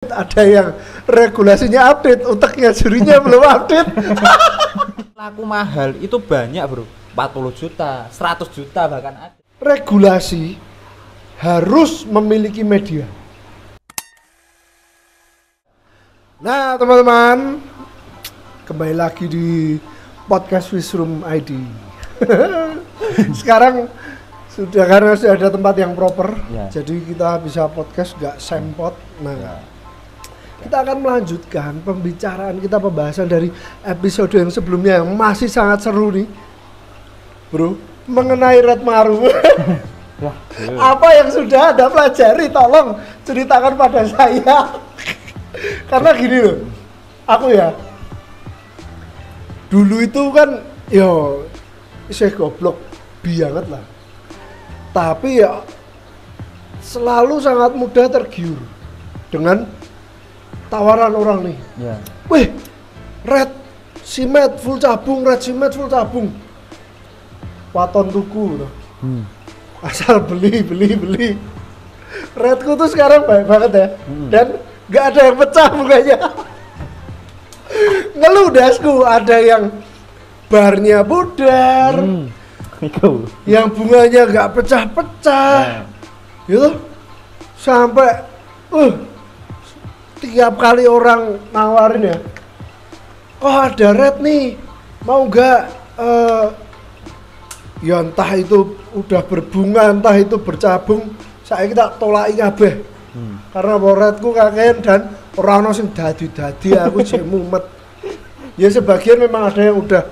Ada yang regulasinya update, uteknya jurinya belum update. Laku mahal itu banyak bro, 40 juta, 100 juta bahkan ada. Regulasi harus memiliki media. Nah teman-teman, kembali lagi di podcast Wisroom ID. Sekarang sudah karena sudah ada tempat yang proper, ya. Jadi kita bisa podcast nggak sempot. Nah, ya. Kita akan melanjutkan pembicaraan kita, pembahasan dari episode yang sebelumnya yang masih sangat seru nih, bro, mengenai Red Maru. Ya, apa yang sudah Anda pelajari, tolong ceritakan pada saya. Karena gini loh, aku ya dulu itu kan yo saya goblok banget lah, tapi ya selalu sangat mudah tergiur dengan tawaran orang nih. Ya. Wih, red simet full cabung, red simet full cabung, waton tuku loh. Asal beli. Redku tuh sekarang baik banget ya. Dan nggak ada yang pecah bunganya. Ngeluh dasku, ada yang barnya pudar, yang bunganya nggak pecah-pecah, gitu. Sampai tiap kali orang nawarin ya, oh ada red nih, mau nggak? Ya entah itu udah berbunga, entah itu bercabung, saya kita tolaki kabeh. Karena redku kakean dan orang sing dadi aku jek mumet. Ya sebagian memang ada yang udah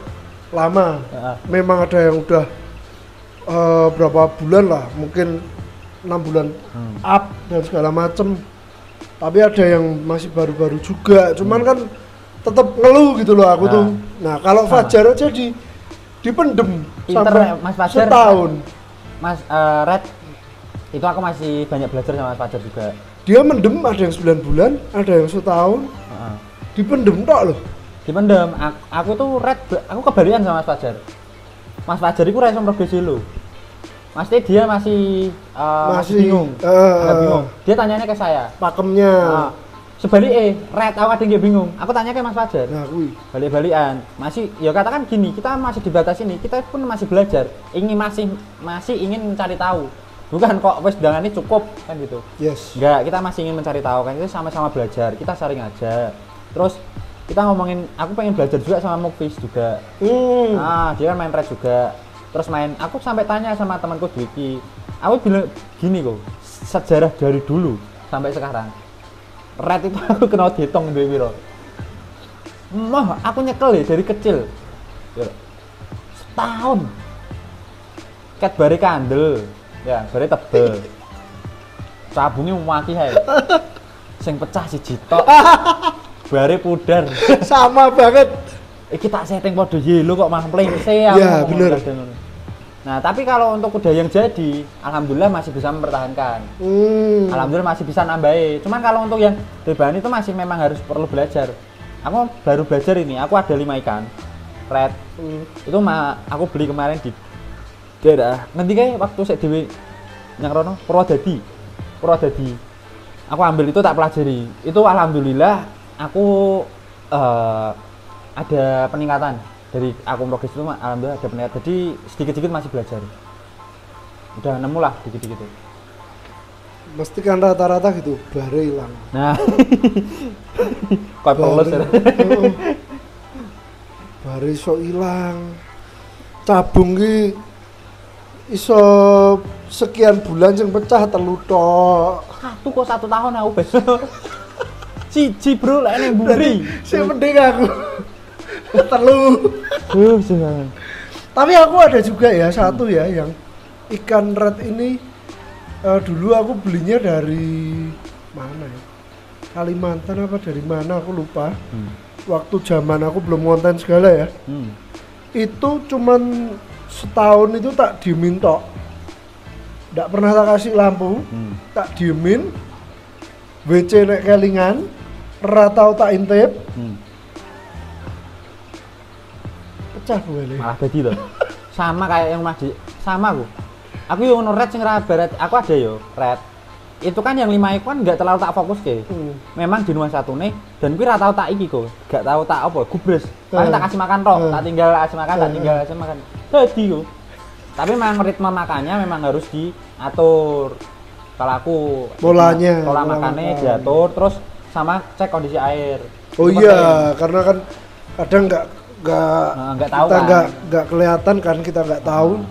lama, memang ada yang udah berapa bulan lah, mungkin 6 bulan up dan segala macem. Tapi ada yang masih baru-baru juga, cuman kan tetap ngeluh gitu loh aku tuh. Nah kalau Fajar aja dipendem sampai Mas Fajar, setahun. Mas Red, itu aku masih banyak belajar sama Mas Fajar juga. Dia mendem, ada yang 9 bulan, ada yang setahun. Dipendem tok loh. Dipendem, aku tuh Red, aku kebalikan sama Mas Fajar. Mas Fajar itu rasa progresi lo. Pasti dia masih bingung, bingung. Dia tanyanya ke saya. Pakemnya. Sebaliknya, Red, aku ada yang bingung. Aku tanya ke Mas Fajar. Nah, balik-balikan. Masih, ya katakan gini, kita masih di batas ini, kita pun masih belajar. Masih ingin mencari tahu. Bukan kok wes dengan ini cukup kan gitu. Yes. Enggak, kita masih ingin mencari tahu kan, itu sama-sama belajar. Kita sharing aja. Terus kita ngomongin, aku pengen belajar juga sama Mukfis juga. Dia kan main Red juga. Terus aku sampai tanya sama temanku Dwiki, aku bilang gini kok, sejarah dari dulu sampai sekarang Red itu aku kena dihitung duwe piro. Aku nyekel ya dari kecil ya, setahun ket bare kandel ya, bare tebel cabungnya mati hai sing pecah siji tok bare pudar sama banget. Kita setting podo yelo kok mah plengse ya bener. Nah tapi kalau untuk kuda yang jadi, alhamdulillah masih bisa mempertahankan. Alhamdulillah masih bisa nambahin. Cuman kalau untuk yang beban itu masih memang harus perlu belajar. Aku baru belajar ini, aku ada 5 ikan red. Itu aku beli kemarin di daerah nanti kayak waktu saya dewe yang rono Purwodadi. Aku ambil itu tak pelajari. Itu alhamdulillah aku ada peningkatan dari aku progres itu, alhamdulillah ada peningkatan. Jadi sedikit-sedikit masih belajar. Udah nemu lah dikit-dikit. Mesti kan rata-rata gitu, bare hilang. Nah, kok polos ya. Bare iso hilang. Cabung ki iso sekian bulan sing pecah telu tok. Satu kok 1 tahun aku besok. Siji bro, lek ning mburi. Sing penting aku telu. Tapi aku ada juga ya satu ya yang ikan red ini dulu aku belinya dari mana ya? Kalimantan apa dari mana aku lupa. Waktu zaman aku belum konten segala ya. Itu cuman setahun itu tak diemin tok. Nggak pernah tak kasih lampu, tak diemin. WC nek kelingan, ratau tak intip. Pecah gue malah jadi loh. Sama kayak yang sama aku. Aku yo ono red sing ra barat, aku ada yo red. itu kan yang 5 itu kan nggak terlalu tak fokus ke. Memang di nuansa satu nih dan gue tahu tak iki kok, nggak tahu tak apa, gubres. Paling tak kasih makan toh, tak tinggal kasih makan, tak tinggal kasih makan. Jadi kok. Tapi memang ritme makannya memang harus diatur. Kalau aku pola makannya diatur, terus sama cek kondisi air. Oh iya, karena kan kadang nggak tahu kita nggak kelihatan kan, kita nggak tahu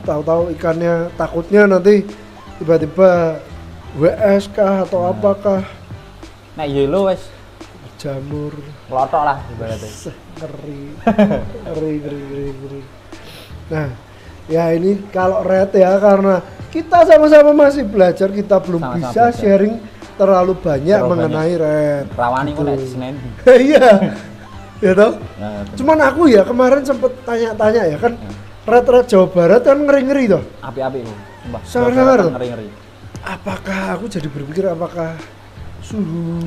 ikannya, takutnya nanti tiba-tiba WS kah atau apakah. Nah iya lo wes jamur lotok lah ibaratnya. ngeri. Nah ya ini kalau Red ya, karena kita sama-sama masih belajar, kita belum Sama-sama bisa belajar. sharing terlalu banyak mengenai Red. Rawani Gitu. kok nek Senin. Iya. Ya toh? Nah, Cuman aku ya kemarin sempet tanya-tanya ya kan, Red Jawa Barat kan ngeri-ngeri toh. api-api itu. Sumpah. Sangat ngeri-ngeri. Apakah aku jadi berpikir apakah suhu?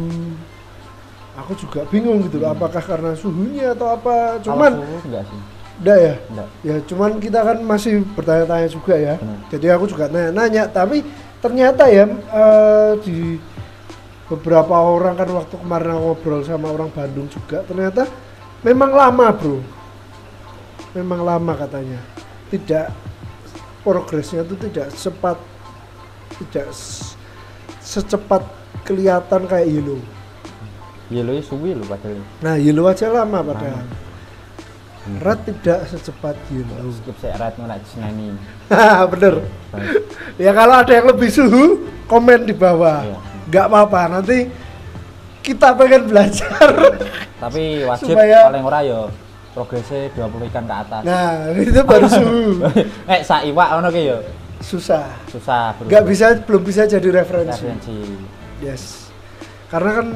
Aku juga bingung gitu loh, apakah karena suhunya atau apa? Cuman Kalau suhu enggak sih. enggak ya? Enggak. Ya cuman kita kan masih bertanya-tanya juga ya. Jadi aku juga nanya-nanya, tapi ternyata ya di beberapa orang kan waktu kemarin aku ngobrol sama orang Bandung juga, ternyata memang lama bro, memang lama katanya, tidak progresnya itu tidak secepat kelihatan kayak yellow. Yellow suwi lho padahal. Nah yellow aja lama padahal. Red tidak secepat yellow. Skip saya red nek Seneni. Bener. Ya kalau ada yang lebih suhu, komen di bawah. Iya. Nggak apa-apa, nanti kita pengen belajar. Tapi wajib Supaya- paling ora ya progresnya 20 ikan ke atas. Nah itu baru suhu. Sak iwak ngono ki ya Susah. susah bro. Belum bisa jadi referensi. Yes. Karena kan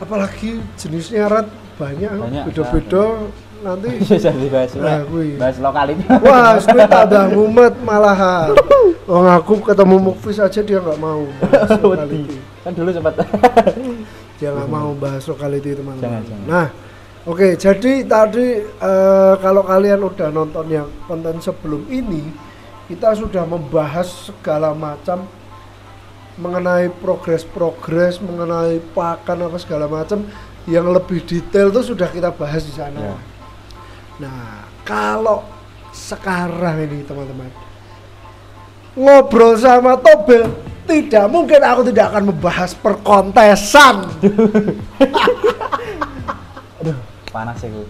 apalagi jenisnya Red banyak. Beda-beda nanti. Bisa dibahas. Nah, kuwi. Bahas lokal itu. Wah, gue tambah mumet malahan. Wong aku ketemu Mukfis aja dia nggak mau bahas lokality. Kan dulu sempat. Dia nggak mau bahas lokality teman-teman. Jangan. Nah, oke, jadi tadi kalau kalian udah nonton yang konten sebelum ini, kita sudah membahas segala macam mengenai progres, mengenai pakan apa segala macam yang lebih detail itu sudah kita bahas di sana. Ya. Nah, kalau sekarang ini teman-teman ngobrol sama Tobel, tidak mungkin aku tidak akan membahas perkontesan. Aduh, panas ya gue.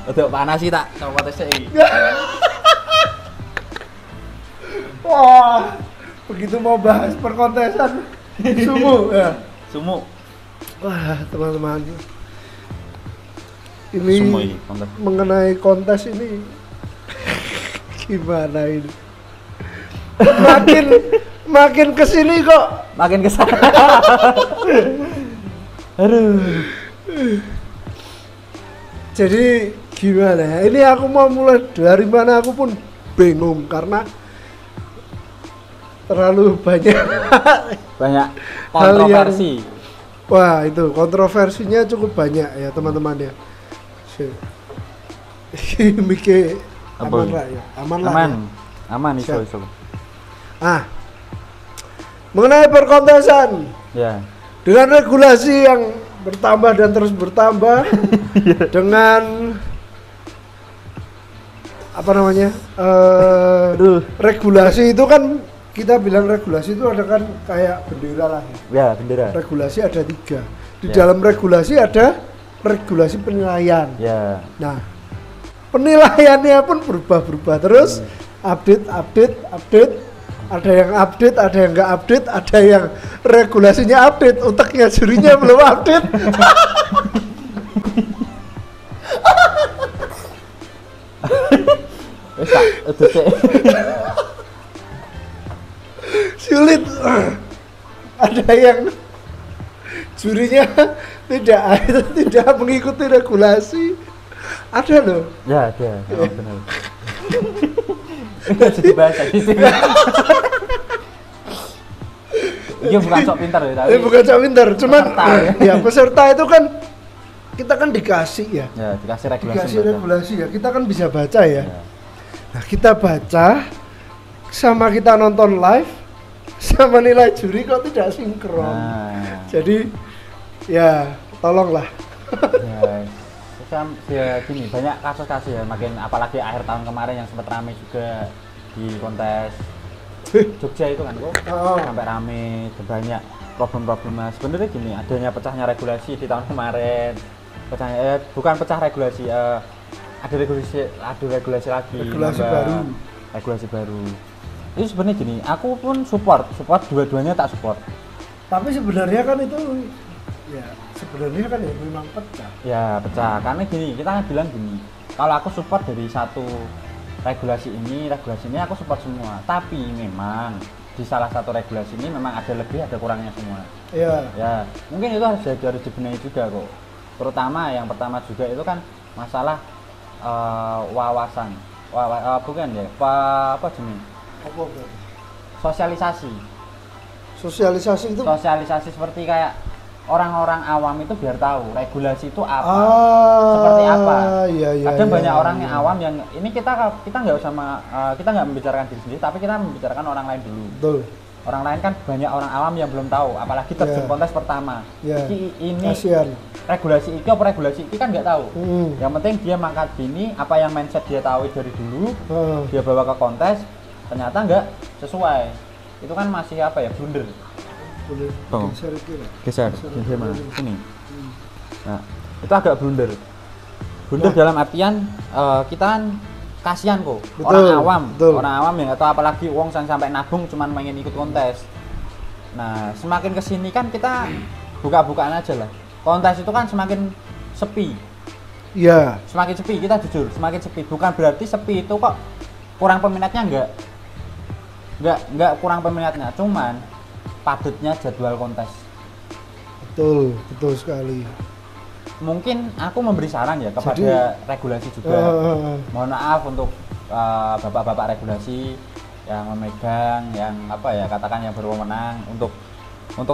Udah panas sih tak coba tes iki. Wah, begitu mau bahas perkontesan sumu ya. Sumu. Wah, teman-teman. Ini Sumu ini kontes. mengenai kontes ini gimana ini? Makin kesini kok. Makin kesana. Aduh. Jadi gimana ya? Ini aku mau mulai dari mana aku pun bingung karena terlalu banyak Banyak Hal yang- kontroversi. Wah itu kontroversinya cukup banyak ya teman-teman ya. Mikir Apa aman ini? lah ya, aman lah. Aman. Ya. Aman iso Siap. iso. Mengenai perkontesan Ya. dengan regulasi yang bertambah dan terus bertambah, dengan apa namanya regulasi itu kan kita bilang regulasi itu ada kan kayak bendera lah ya. Ya, bendera. Regulasi ada 3. Di Ya. dalam regulasi ada regulasi penilaian. Ya. Nah, penilaiannya pun berubah-berubah terus, update. Ada yang update, ada yang nggak update, ada yang regulasinya update, utaknya jurinya belum update. Wis tak detik. Sulit. Ada yang jurinya tidak mengikuti regulasi. Ada loh. Ya, ada. Oh, benar. Jadi bahasa di sini. Iya bukan sok pintar ya, tapi Bukan cak pintar, cuman Peserta, ya. ya peserta itu kan kita kan dikasih ya. ya dikasih regulasi. Dikasih baca. regulasi ya. Kita kan bisa baca ya. Ya. Nah, kita baca sama kita nonton live sama nilai juri kok tidak sinkron. Nah, Jadi ya tolonglah. ya gini, banyak kasus-kasus ya, makin apalagi akhir tahun kemarin yang sempat rame juga di kontes Jogja itu kan kok sampai rame, banyak problem-problemnya. Sebenarnya gini, adanya pecahnya regulasi di tahun kemarin, bukan pecah regulasi, ada regulasi lagi, regulasi baru. Itu sebenarnya gini, aku pun support dua-duanya, tak support. Tapi sebenarnya kan itu ya sebenarnya kan ya memang pecah. Ya pecah, karena gini, kita kan bilang gini, kalau aku support dari satu regulasi ini aku support semua. Tapi memang di salah satu regulasi ini memang ada lebih, ada kurangnya semua. Iya. Ya, mungkin itu harus dibenahi juga kok. Terutama yang pertama juga itu kan masalah wawasan, bukan ya, apa jenis? Sosialisasi itu sosialisasi seperti kayak orang-orang awam itu biar tahu regulasi itu apa, seperti apa. Iya, Kadang banyak orang yang awam yang ini kita nggak usah kita nggak membicarakan diri sendiri, tapi kita membicarakan orang lain dulu. Betul. Orang lain kan banyak orang awam yang belum tahu, apalagi terjun kontes pertama. Ini kasihan. Regulasi itu apa regulasi ini kan nggak tahu. Yang penting dia mangkat gini, apa yang mindset dia tahu dari dulu, dia bawa ke kontes, ternyata nggak sesuai. Itu kan masih apa ya, blunder. Boleh Geser mana? Sini. Nah, itu agak blunder. Dalam artian kita kan kasihan kok. Orang awam yang nggak tahu, apalagi uang sampai nabung cuman pengen ikut kontes. Nah, semakin kesini kan kita buka-bukaan aja lah. Kontes itu kan semakin sepi. Iya. Semakin sepi, kita jujur, semakin sepi. Bukan berarti sepi itu kok kurang peminatnya, enggak kurang peminatnya, cuman padatnya jadwal kontes. Betul sekali. Mungkin aku memberi saran ya kepada regulasi juga. Mohon maaf untuk bapak-bapak regulasi yang memegang, yang apa ya, katakan yang berwenang untuk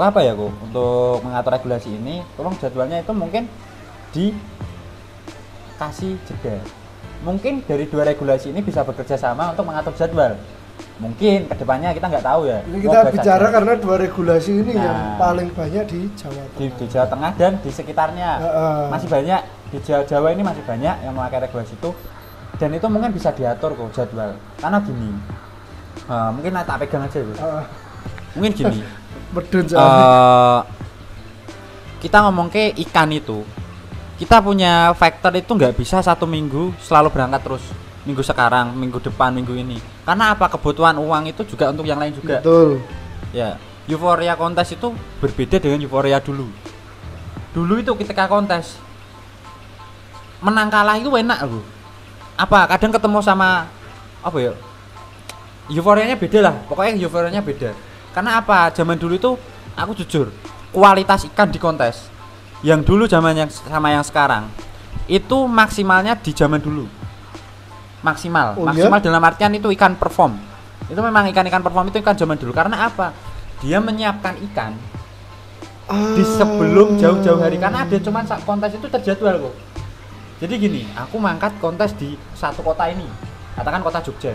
apa ya kok, untuk mengatur regulasi ini, tolong jadwalnya itu mungkin dikasih jeda. Mungkin dari dua regulasi ini bisa bekerja sama untuk mengatur jadwal. Mungkin kedepannya kita nggak tahu ya. Ini kita bicara saja. Karena dua regulasi ini yang paling banyak di Jawa Tengah. Di Jawa Tengah dan di sekitarnya masih banyak, di Jawa ini masih banyak yang memakai regulasi itu, dan itu mungkin bisa diatur kok jadwal. Karena gini, mungkin tak pegang aja itu. Mungkin gini, kita ngomong ke ikan itu, kita punya faktor itu nggak bisa satu minggu selalu berangkat terus. Minggu sekarang, minggu depan, minggu ini. Karena apa? Kebutuhan uang itu juga untuk yang lain juga. Betul. Ya, euforia kontes itu berbeda dengan euforia dulu. Dulu itu ketika kontes menang kalah itu enak loh. Apa? Kadang ketemu sama apa ya? Euforianya beda lah. Pokoknya euforianya beda. Karena apa? Zaman dulu itu aku jujur, kualitas ikan di kontes yang dulu zaman yang sama yang sekarang itu maksimalnya di zaman dulu. Maksimal dalam artian itu ikan perform. Itu memang ikan perform itu ikan zaman dulu. Karena apa? Dia menyiapkan ikan di sebelum jauh-jauh hari, karena ada cuman kontes itu terjadwal kok. Jadi gini, aku mangkat kontes di satu kota ini, katakan kota Jogja.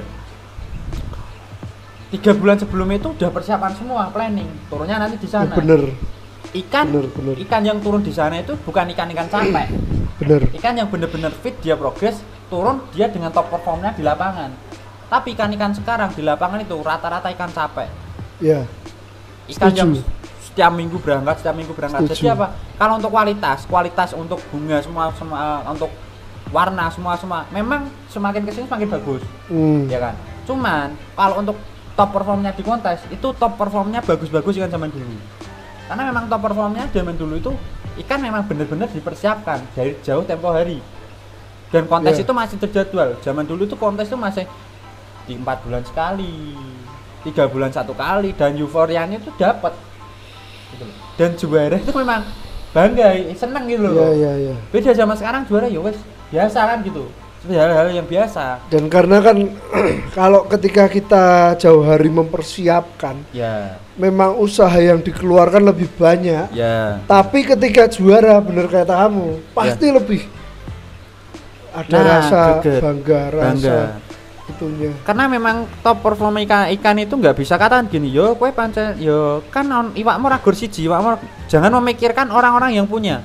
3 bulan sebelum itu udah persiapan semua, planning turunnya nanti di sana. Bener. Ikan yang turun di sana itu bukan ikan capek. Bener. Ikan yang bener-bener fit, dia progres, turun dia dengan top performnya di lapangan. Tapi ikan sekarang di lapangan itu rata-rata ikan capek. Iya. Ikan yang setiap minggu berangkat. Jadi apa? Kalau untuk kualitas untuk bunga semua untuk warna semua memang semakin kesini semakin bagus. Ya kan? Cuman kalau untuk top performnya di kontes itu top performnya bagus-bagus ikan zaman dulu. Karena memang top performnya zaman dulu itu ikan memang benar-benar dipersiapkan dari jauh tempo hari. Dan kontes itu masih terjadwal. Zaman dulu itu kontes itu masih di 4 bulan sekali, 3 bulan 1 kali, dan euforianya itu dapat. Gitu. Dan juara itu memang bangga, seneng gitu loh. Iya. Beda zaman sekarang juara ya wes biasa kan gitu. Hal-hal yang biasa. Dan karena kan kalau ketika kita jauh hari mempersiapkan, memang usaha yang dikeluarkan lebih banyak. Tapi ketika juara, bener kata kamu, pasti lebih ada rasa bangga, rasa itunya. Karena memang top perform ikan itu nggak bisa katakan gini, yo kowe pancen yo kan iwakmu ra gur siji, iwakmu jangan memikirkan orang-orang yang punya.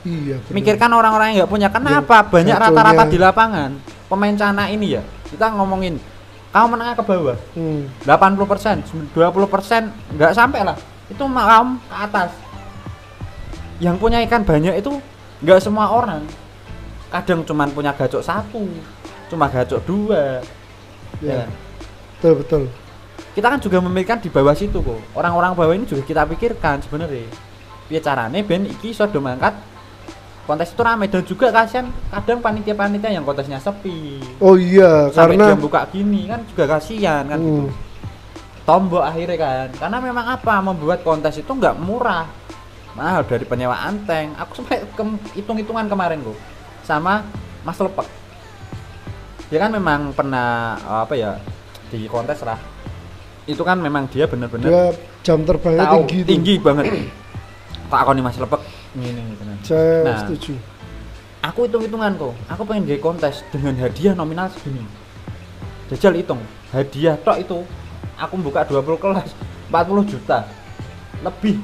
Iya, bener. Mikirkan orang-orang yang nggak punya. Kenapa? Banyak rata-rata di lapangan pemain Cana ini ya. Kita ngomongin kaum menengah ke bawah. 80%, 20% nggak sampai lah. Itu kaum ke atas. Yang punya ikan banyak itu nggak semua orang. Kadang cuman punya gacok 1, cuma gacok 2. Ya. Betul. Kita kan juga memikirkan di bawah situ kok. Orang-orang bawah ini juga kita pikirkan sebenarnya. Piye carane ben iki iso do mangkat kontes itu ramai, dan juga kasihan kadang panitia-panitia yang kontesnya sepi. Oh iya, sampai karena dia buka gini kan juga kasihan kan gitu. Tombok akhirnya kan. Karena memang apa? Membuat kontes itu nggak murah. Mahal dari penyewaan tank. Aku sampai hitung-hitungan kemarin kok. Sama Mas Lepek. Dia kan memang pernah apa ya di kontes lah. Itu kan memang dia benar-benar dia jam terbangnya tinggi banget. Tak akoni Mas Lepek ini benar. Saya setuju. Aku hitung-hitungan kok. Aku pengen gaya kontes dengan hadiah nominal segini. Jajal hitung. Hadiah tok itu aku buka 20 kelas 40 juta. Lebih.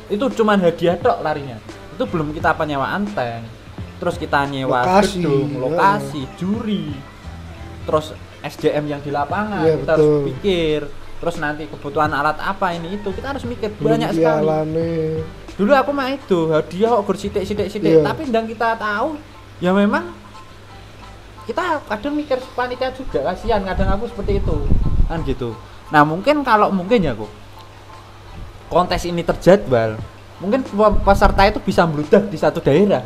Itu cuman hadiah tok larinya. Itu belum kita penyewaan tank. Terus kita nyewa gedung, lokasi, juri. Terus SDM yang di lapangan, ya, kita harus pikir. Terus nanti kebutuhan alat apa ini itu, kita harus mikir banyak sekali. Dulu aku mah itu hadiah kok sidik, tapi ndang kita tahu ya memang kita kadang mikir panitia juga, kasihan kadang aku seperti itu kan gitu. Nah mungkin kalau mungkin ya kok kontes ini terjadwal, mungkin peserta itu bisa meludak di satu daerah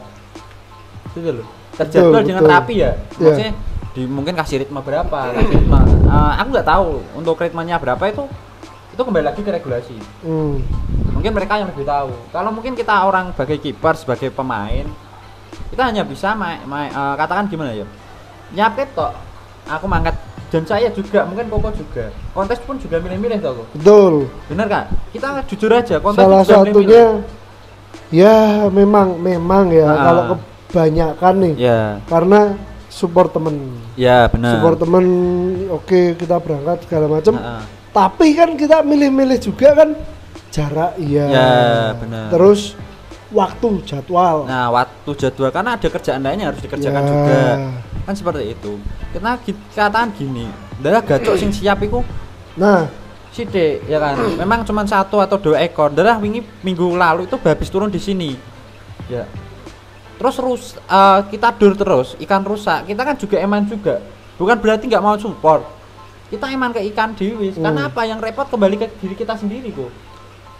gitu loh, terjadwal dengan rapi ya, maksudnya mungkin kasih ritme berapa, aku nggak tahu untuk ritmenya berapa itu kembali lagi ke regulasi. Mungkin mereka yang lebih tahu. Kalau mungkin kita orang sebagai kiper, sebagai pemain, kita hanya bisa katakan gimana ya, nyapet tok aku mangkat, dan saya juga mungkin Koko juga kontes pun juga milih-milih toh. Betul, bener kan? Kita jujur aja, kontes salah juga satunya milih-milih. Ya memang ya kalau kebanyakan nih ya. Karena support temen ya, benar support temen, oke, kita berangkat segala macam, tapi kan kita milih-milih juga kan jarak ya benar, terus waktu jadwal, nah waktu jadwal karena ada kerjaan lainnya harus dikerjakan juga kan seperti itu. Kita katakan gini, adalah gacok sing siap iku nah sidik ya kan, memang cuma 1 atau 2 ekor. Adalah minggu lalu itu habis turun di sini ya. Terus kita dur terus, ikan rusak, kita kan juga eman juga. Bukan berarti nggak mau support. Kita eman ke ikan dewi, karena apa? Yang repot kembali ke diri kita sendiri kok.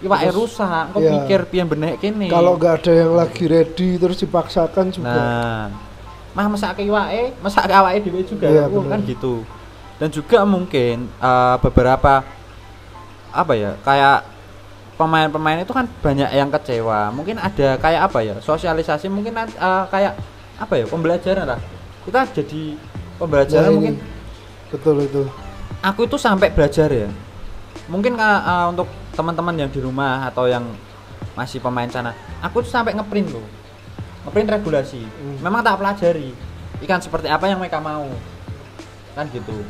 Iwake rusak, kok pikir piye benek kene. Kalau nggak ada yang lagi ready terus dipaksakan juga. Nah, masak iwake, masak awake dhewe juga ya, kan gitu. Dan juga mungkin beberapa apa ya, kayak pemain-pemain itu kan banyak yang kecewa. Mungkin ada kayak apa ya, sosialisasi mungkin kayak apa ya, pembelajaran lah. Kita jadi pembelajaran mungkin. Betul itu. Aku itu sampai belajar ya. Mungkin untuk teman-teman yang di rumah atau yang masih pemain sana, aku tuh sampai ngeprint loh. Ngeprint regulasi. Memang tak pelajari ikan seperti apa yang mereka mau. Kan gitu.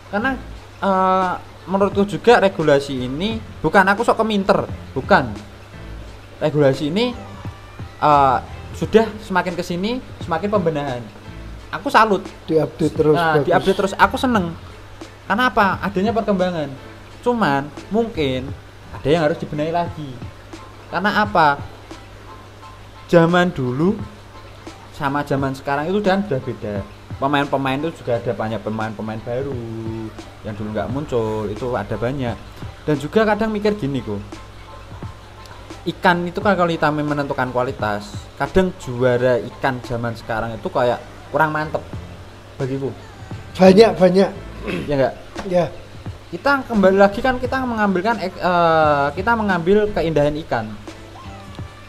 Karena menurutku juga regulasi ini bukan aku sok keminter, bukan. Regulasi ini sudah semakin kesini semakin pembenahan. Aku salut. Diupdate terus. Nah, diupdate terus. Aku seneng. Karena apa? Adanya perkembangan. Cuman mungkin ada yang harus dibenahi lagi. Karena apa? Zaman dulu sama zaman sekarang itu dan sudah beda. Pemain-pemain itu juga ada banyak pemain-pemain baru yang dulu nggak muncul, itu ada banyak. Dan juga kadang mikir gini kok, ikan itu kan kalau kita menentukan kualitas, kadang juara ikan zaman sekarang itu kayak kurang mantep bagiku. Banyak ya enggak ya. Kita kembali lagi kan kita mengambil keindahan ikan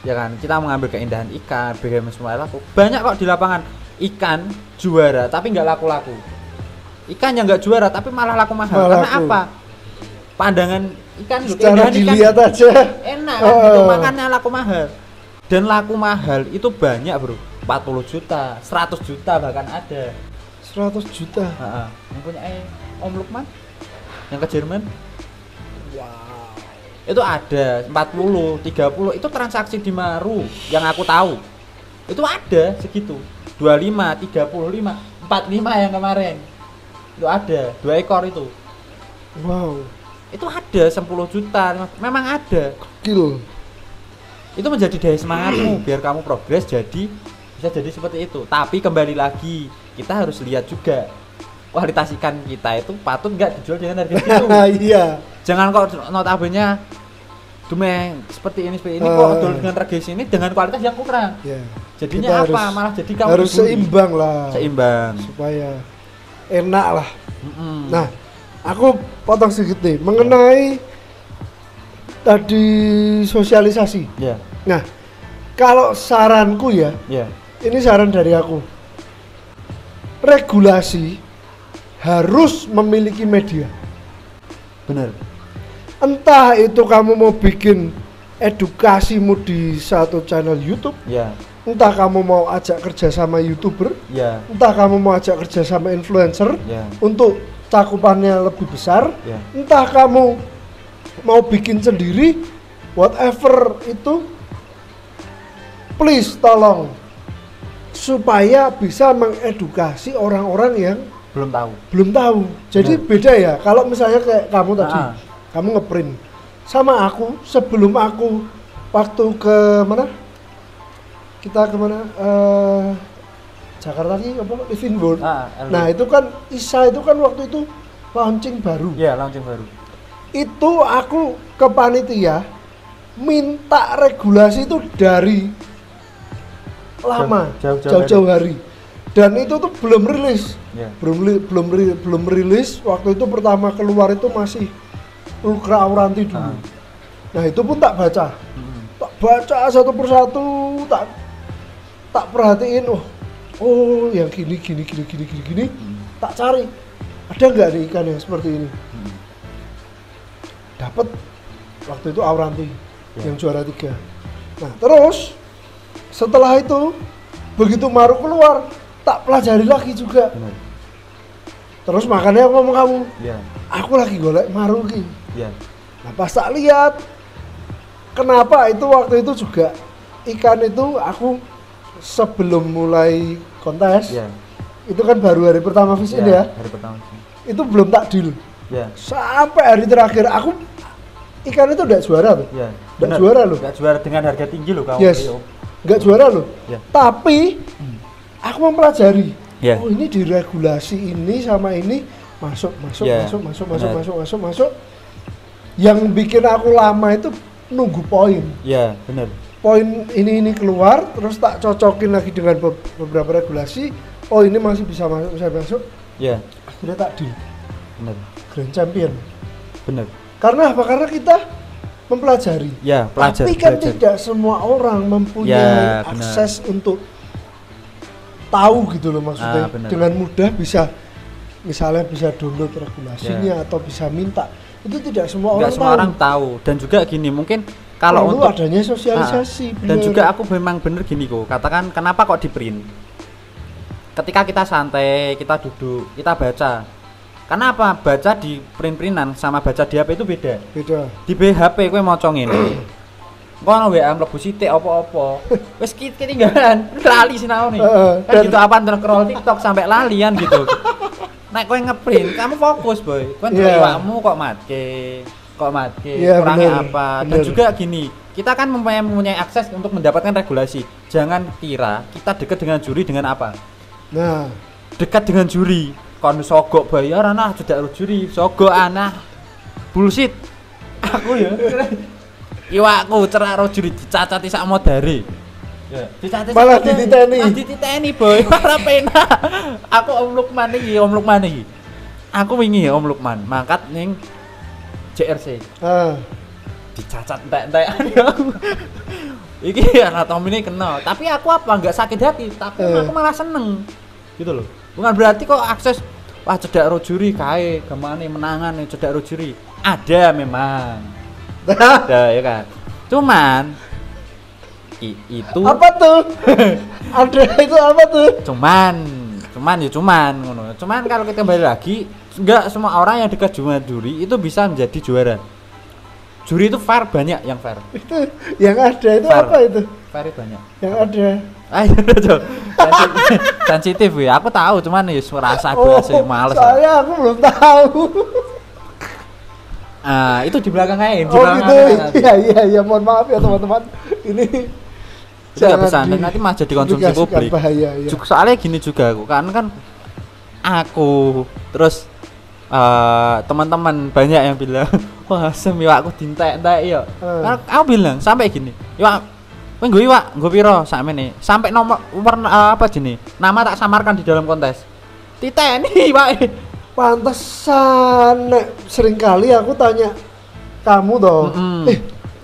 ya kan, kita mengambil keindahan ikan, bagaimana semua laku. Banyak kok di lapangan ikan juara tapi nggak laku-laku, ikan yang nggak juara tapi malah laku mahal. Karena apa? Pandangan ikan secara dilihat ikan aja enak kan, gitu, makannya laku mahal. Dan laku mahal itu banyak bro, 40 juta, 100 juta bahkan ada. 100 juta. Heeh. Yang punya Om Lukman yang ke Jerman. Wow. Itu ada 40, 30 itu transaksi di Maru yang aku tahu. Itu ada segitu. 25, 35, 45 yang kemarin. Itu ada 2 ekor itu. Wow. Itu ada 10 juta, memang ada. Gokil. Itu menjadi daya semangatmu biar kamu progres jadi bisa jadi seperti itu. Tapi kembali lagi kita harus lihat juga kualitas ikan kita itu patut nggak dijual dengan harga itu. Iya. Jangan kok notabene dumeng seperti ini kok jual dengan harga sini dengan kualitas yang kurang. Iya. Jadinya kita apa? Malah jadi kamu harus dibully. seimbang lah. Seimbang. Supaya enak lah. Mm-mm. Nah, aku potong sedikit nih mengenai tadi sosialisasi. Ya. Nah, kalau saranku ya, Ya. ini saran dari aku. Regulasi harus memiliki media. Benar. Entah itu kamu mau bikin edukasimu di satu channel YouTube, Ya. entah kamu mau ajak kerja sama YouTuber, Ya. entah kamu mau ajak kerja sama influencer Ya. untuk cakupannya lebih besar, Ya. entah kamu mau bikin sendiri, whatever itu, please tolong supaya bisa mengedukasi orang-orang yang Belum tahu. belum tahu. Jadi Benar. beda ya. Kalau misalnya kayak kamu tadi, Ah. kamu ngeprint sama aku sebelum aku waktu ke mana? Kita kemana? Jakarta lagi apa? Living World. Nah itu kan Isa itu kan waktu itu launching baru. Ya, launching baru. Itu aku ke panitia minta regulasi itu dari lama, jauh-jauh hari. Dan itu tuh belum rilis. Ya. Belum rilis. Waktu itu pertama keluar itu masih Ultra Auranti dulu. Nah, itu pun tak baca. Tak baca satu persatu, tak perhatiin. Oh, yang gini. Tak cari. Ada nggak nih ikan yang seperti ini? Dapat waktu itu Auranti yang juara 3. Nah, terus setelah itu begitu Maru keluar, tak pelajari lagi juga. Benar. Terus makanya aku ngomong kamu, Ya. aku lagi golek Maru ki. Ya. Nah, pas tak lihat, kenapa itu waktu itu juga ikan itu aku sebelum mulai kontes, Ya. itu kan baru hari pertama fishing ya, Hari pertama. itu belum tak deal. Ya. Sampai hari terakhir aku ikan itu udah juara tuh. Ya. Nggak juara loh. Enggak juara dengan harga tinggi loh kamu. Yes. Nggak juara loh. Ya. Tapi aku mempelajari. Ya. Oh, ini diregulasi ini sama ini masuk. Ya. Masuk. Yang bikin aku lama itu nunggu poin. Ya, benar. Poin ini keluar, terus tak cocokin lagi dengan beberapa regulasi. Oh, ini masih bisa masuk. Ya, Akhirnya tak deal. benar. Grand Champion. Benar. Karena apa? Karena kita mempelajari. Ya, pelajar. Tapi kan belajar. tidak semua orang mempunyai Ya, benar. akses untuk tahu gitu loh maksudnya. Benar. Dengan mudah bisa misalnya bisa download regulasinya atau bisa minta. Itu tidak semua Nggak orang semua tahu. orang tahu dan juga gini mungkin kalau Perlu untuk adanya sosialisasi. dan bener. juga aku memang bener gini kok katakan kenapa kok di print ketika kita santai kita duduk kita baca kenapa baca di print-printan sama baca di HP itu beda Beda. di HP kowe maca ngene kono WA mlebu sithik apa-apa wis ketinggalan lali sinaone kan dan- gitu apa scroll TikTok sampai lalian gitu nek kowe ngeprint kamu fokus boy kowe Iya. iwakmu kok matke Iya, kurangnya bener, apa dan bener. juga gini kita kan mempunyai akses untuk mendapatkan regulasi jangan kira kita dekat dengan juri dengan apa Nah, dekat dengan juri kon sogok bayar anak cedak juri sogok anak bullshit aku ya iwakku cerak ro juri dicacati sak modare ya dicacati Malah dititeni. boy ora penak aku Om Lukman iki aku wingi Om Lukman mangkat ning JRC dicacat entek-entekan aku iki anatomi ini kena tapi aku apa nggak sakit hati tapi aku malah seneng gitu loh bukan berarti kok akses wah cedak ro juri kae gemane menangan nih cedak ro juri ada memang ada ya kan cuman itu apa tuh? Ada itu apa tuh? cuman cuman ngono. Cuman kalau kita kembali lagi, enggak semua orang yang dekat dengan juri itu bisa menjadi juara. Juri itu fair, banyak yang fair. Itu yang ada itu Fair. apa itu? Fair itu banyak. Yang ada. Ayo, sensitif ya. Aku tahu, cuman ya rasa bahasa males. Saya aku belum tahu. Itu di belakang aja. Di Oh belakang gitu. Iya, mohon maaf ya teman-teman. Ini jangan pesantren nanti mah jadi konsumsi publik. Bahaya, ya. Soalnya gini juga aku kan aku terus teman-teman banyak yang bilang wah semiwa aku dintek-entek ya. Kan aku bilang sampai gini. Iwak kowe nggo iwak, nggo piro sakmene? Sampai nomor warna apa jenis? Nama tak samarkan di dalam kontes. Titeni iwak. Pantesan sering kali aku tanya kamu toh.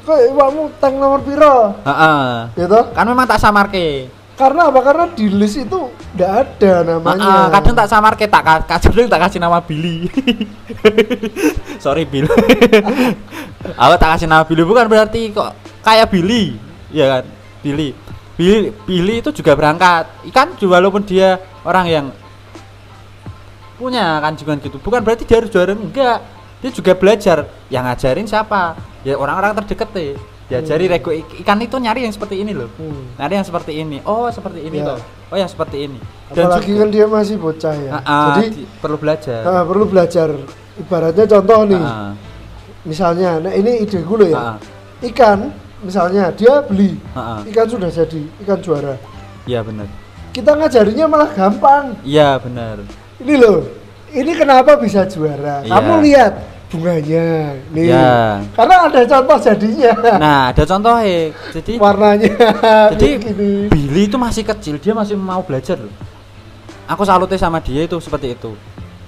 Kok iwakmu tank nomor piro? Heeh. Gitu. Kan memang tak samarke. Karena apa? Karena di list itu enggak ada namanya. Kadang tak samarke tak kasih nama Billy. Sorry Bill. Aku tak kasih nama Billy bukan berarti kok kayak Billy, ya kan? Billy itu juga berangkat. Ikan walaupun dia orang yang punya kan juga gitu. Bukan berarti dia harus juara, enggak. Dia juga belajar. Yang ngajarin siapa? Ya orang-orang terdekat deh. Diajari rego ikan itu nyari yang seperti ini loh. Nyari yang seperti ini. Oh, seperti ini toh. Oh, yang seperti ini. Dan apalagi kan dia masih bocah ya. Jadi perlu belajar. Perlu belajar. Ibaratnya contoh nih. Misalnya, nah ini ide gue loh ya. Ikan misalnya dia beli. Ikan sudah jadi, ikan juara. Iya, benar. Kita ngajarinya malah gampang. Iya, benar. Ini loh. Ini kenapa bisa juara? Iya. Kamu lihat bunganya nih. Ya. Karena ada contoh jadinya. Nah, ada contohnya. Jadi warnanya. Jadi gini. Billy itu masih kecil, dia masih mau belajar loh. Aku salutnya sama dia itu seperti itu.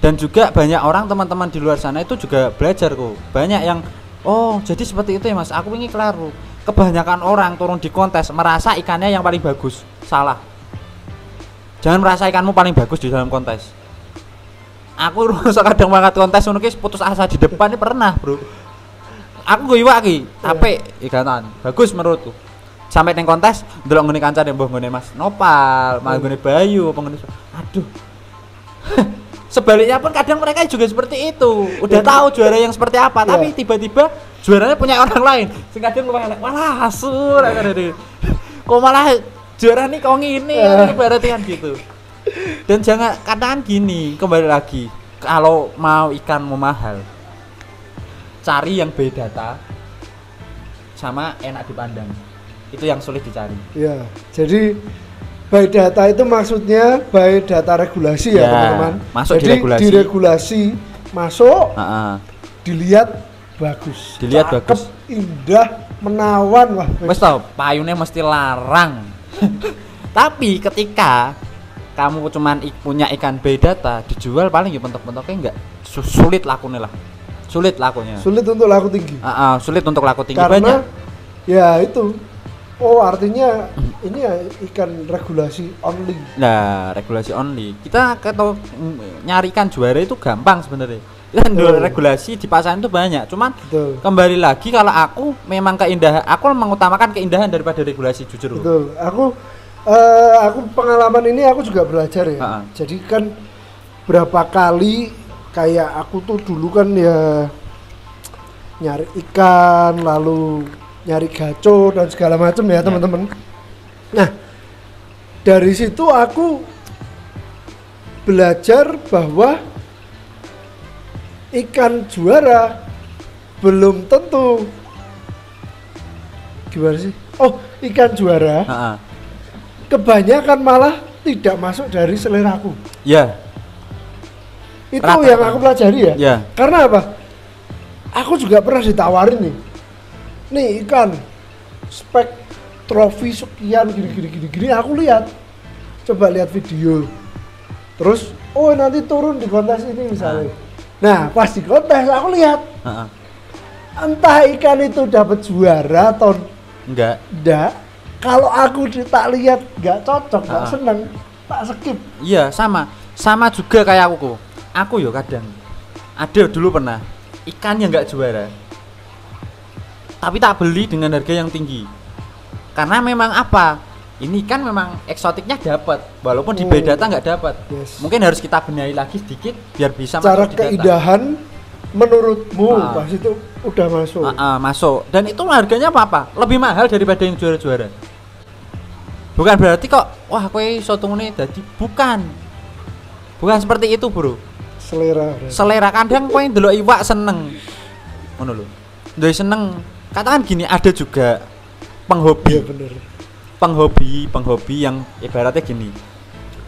Dan juga banyak orang teman-teman di luar sana itu juga belajar kok. Banyak yang oh, jadi seperti itu ya Mas. Aku ingin kelaru. Kebanyakan orang turun di kontes merasa ikannya yang paling bagus. Salah. Jangan merasa ikanmu paling bagus di dalam kontes. Aku kadang banget kontes ngono ki putus asa di depan ini pernah, Bro. Aku gue iwak ki, apik ikatan. Bagus menurutku. Sampai neng kontes ndelok ngene kancane mbah ngene Mas Nopal, malah ngene Bayu, apa ngene. Aduh. Sebaliknya pun kadang mereka juga seperti itu. Udah tahu juara yang seperti apa, tapi tiba-tiba juaranya punya orang lain. Sing kadang malah hasur kok malah juara nih kok ngene, berarti kan gitu. Dan jangan katakan gini, kembali lagi kalau mau ikanmu mahal cari yang beda data sama enak dipandang, itu yang sulit dicari ya. Jadi by data itu maksudnya by data regulasi ya teman-teman. Masuk jadi diregulasi masuk dilihat bagus, dilihat cakep, bagus, indah, menawan. Wah wes tau payungnya mesti larang. Tapi ketika kamu cuman punya ikan data dijual paling ya pentok-pentoknya enggak sulit lakunya lah. Sulit lakunya. Sulit untuk laku tinggi. Sulit untuk laku tinggi. Karena banyak. Ya itu. Oh artinya ini ya ikan regulasi only. Nah regulasi only. Kita kalau nyari ikan juara itu gampang sebenarnya. Dan regulasi di pasaran itu banyak. Cuman kembali lagi kalau aku memang keindahan. Aku mengutamakan keindahan daripada regulasi jujur. Betul. Aku pengalaman ini aku juga belajar ya. Jadi kan berapa kali kayak aku tuh dulu kan ya nyari ikan lalu nyari gaco dan segala macam ya teman-teman. Nah dari situ aku belajar bahwa ikan juara belum tentu gimana sih? Oh ikan juara. Kebanyakan malah tidak masuk dari seleraku. Ya. Itu yang aku pelajari ya. Karena apa? Aku juga pernah ditawarin nih ikan spek trofi sekian gini. Aku lihat, coba lihat video. Terus, oh nanti turun di kontes ini misalnya. Nah pas di kontes aku lihat, entah ikan itu dapat juara atau enggak. Kalau aku tak lihat nggak cocok, nggak seneng, tak skip. Iya sama juga kayak aku. Aku yo kadang ada dulu pernah ikan yang nggak juara, tapi tak beli dengan harga yang tinggi. Karena memang apa? ini kan memang eksotiknya dapat, walaupun di data nggak dapat. Yes. Mungkin harus kita benahi lagi sedikit biar bisa cara masuk di data. keindahan menurutmu pas itu udah masuk. Masuk. Dan itu harganya apa? Lebih mahal daripada yang juara-juara. Bukan berarti kok wah kowe iso tungune dadi bukan. Bukan seperti itu, Bro. Selera kadang kowe ndelok iwak seneng. Ngono lho. Ndelok seneng. Katakan gini, ada juga penghobi. Iya bener. Penghobi yang ibaratnya gini.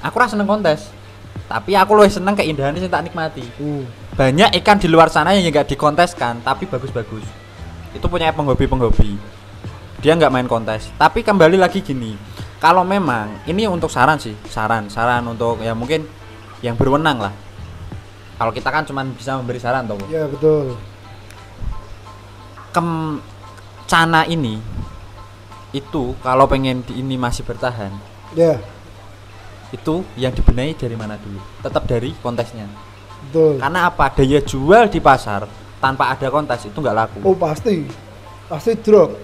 Aku ra seneng kontes, tapi aku lebih seneng keindahan sing tak nikmati. Banyak ikan di luar sana yang enggak dikonteskan tapi bagus-bagus. Itu punya penghobi. Dia enggak main kontes. Tapi kembali lagi gini. Kalau memang ini untuk saran untuk ya mungkin yang berwenang lah. Kalau kita kan cuma bisa memberi saran toh. Iya betul. Cana ini itu kalau pengen ini masih bertahan. Ya. Itu yang dibenahi dari mana dulu? Tetap dari kontesnya. Betul. Karena apa? Daya jual di pasar tanpa ada kontes itu nggak laku. Oh pasti drop.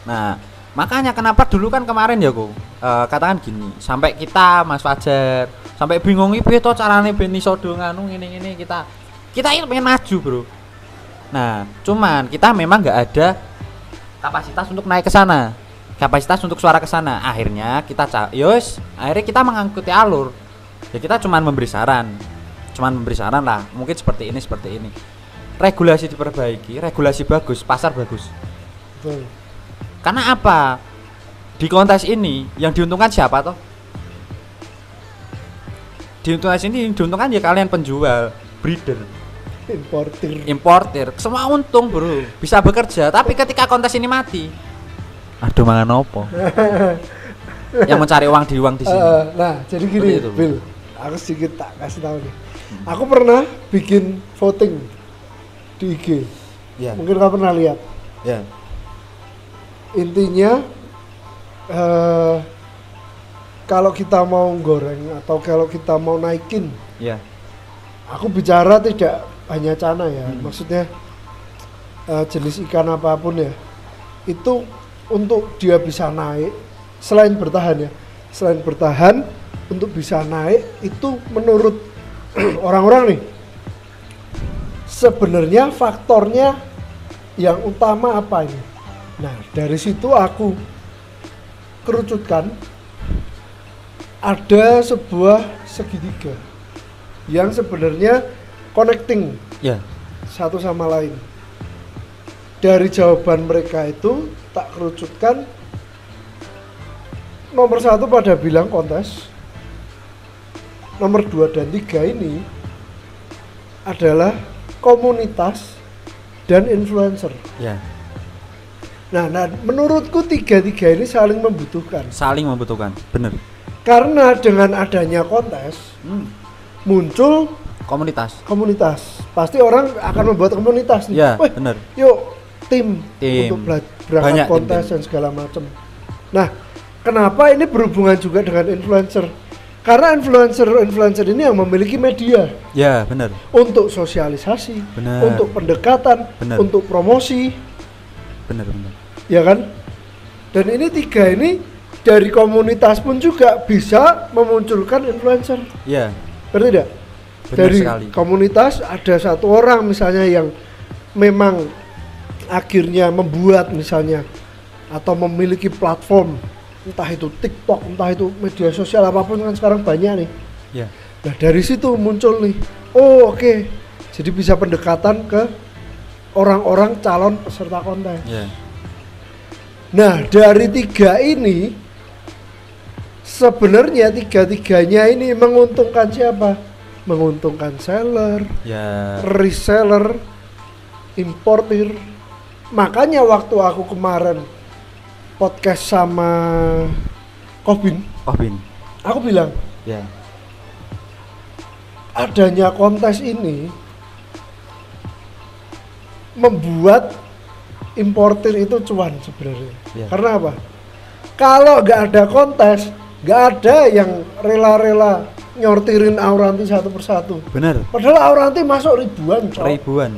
Nah, makanya kenapa dulu kan kemarin ya kok katakan gini, sampai kita Mas Fajar sampai bingung piye to carane ben iso do nganu ngene kita ini pengen maju, Bro. Nah, cuman kita memang nggak ada kapasitas untuk naik ke sana. Kapasitas untuk suara ke sana. Akhirnya kita akhirnya kita mengikuti alur. Ya kita cuman memberi saran lah. Mungkin seperti ini. Regulasi diperbaiki, regulasi bagus, pasar bagus. Betul. Karena apa? Di kontes ini yang diuntungkan siapa toh? Diuntungkan ya kalian penjual, breeder, importir. Semua untung, Bro. Bisa bekerja, tapi ketika kontes ini mati, aduh mangan opo? Yang mencari uang di sini. Nah, jadi gini, Bill. Aku sedikit tak kasih tahu nih. Aku pernah bikin voting di IG. Ya. Mungkin kau pernah lihat. Ya. Intinya kalau kita mau goreng atau kalau kita mau naikin, ya. Aku bicara tidak hanya cana ya, maksudnya jenis ikan apapun ya, itu untuk dia bisa naik, selain bertahan untuk bisa naik itu menurut orang-orang nih, sebenarnya faktornya yang utama apa ini? Nah, dari situ aku kerucutkan ada sebuah segitiga yang sebenarnya connecting satu sama lain. Dari jawaban mereka itu tak kerucutkan, nomor 1 pada bilang kontes, nomor 2 dan 3 ini adalah komunitas dan influencer. Ya. Nah, menurutku tiga-tiga ini saling membutuhkan, bener. Karena dengan adanya kontes muncul komunitas. Pasti orang akan membuat komunitas nih. Ya, bener. Yuk tim untuk berangkat kontes dan segala macam. Nah, kenapa ini berhubungan juga dengan influencer? Karena influencer ini yang memiliki media. Ya, benar. Untuk sosialisasi, untuk pendekatan, untuk promosi. Benar. Ya kan? Dan ini tiga ini dari komunitas pun juga bisa memunculkan influencer. Ya. Berarti tidak? Dari sekali. Komunitas ada satu orang misalnya yang memang akhirnya membuat misalnya atau memiliki platform, entah itu TikTok, entah itu media sosial apapun kan sekarang banyak nih. Ya. Nah dari situ muncul nih, oke. Jadi bisa pendekatan ke orang-orang calon peserta kontes. Ya. Nah dari tiga ini sebenarnya tiga-tiganya ini menguntungkan siapa? Menguntungkan seller, reseller, importir. Makanya waktu aku kemarin podcast sama Kobin, aku bilang, adanya kontes ini membuat importir itu cuan sebenarnya. Karena apa? Kalau nggak ada kontes, nggak ada yang rela-rela nyortirin Auranti satu persatu. Bener. Padahal Auranti masuk ribuan.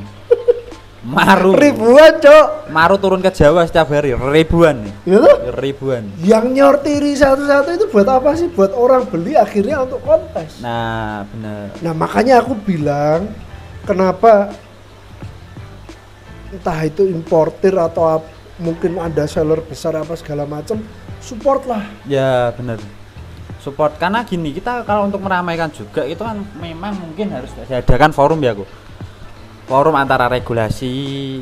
Maru. Ribuan, Cok. Maru turun ke Jawa setiap hari ribuan nih. Ya tuh? Ribuan. Yang nyortiri satu-satu itu buat apa sih? Buat orang beli akhirnya untuk kontes. Nah, bener. Nah, makanya aku bilang kenapa entah itu importir atau mungkin ada seller besar apa segala macam, support lah. Ya, bener. Support karena gini, kita kalau untuk meramaikan juga itu kan memang mungkin harus diadakan forum ya, aku. Forum antara regulasi,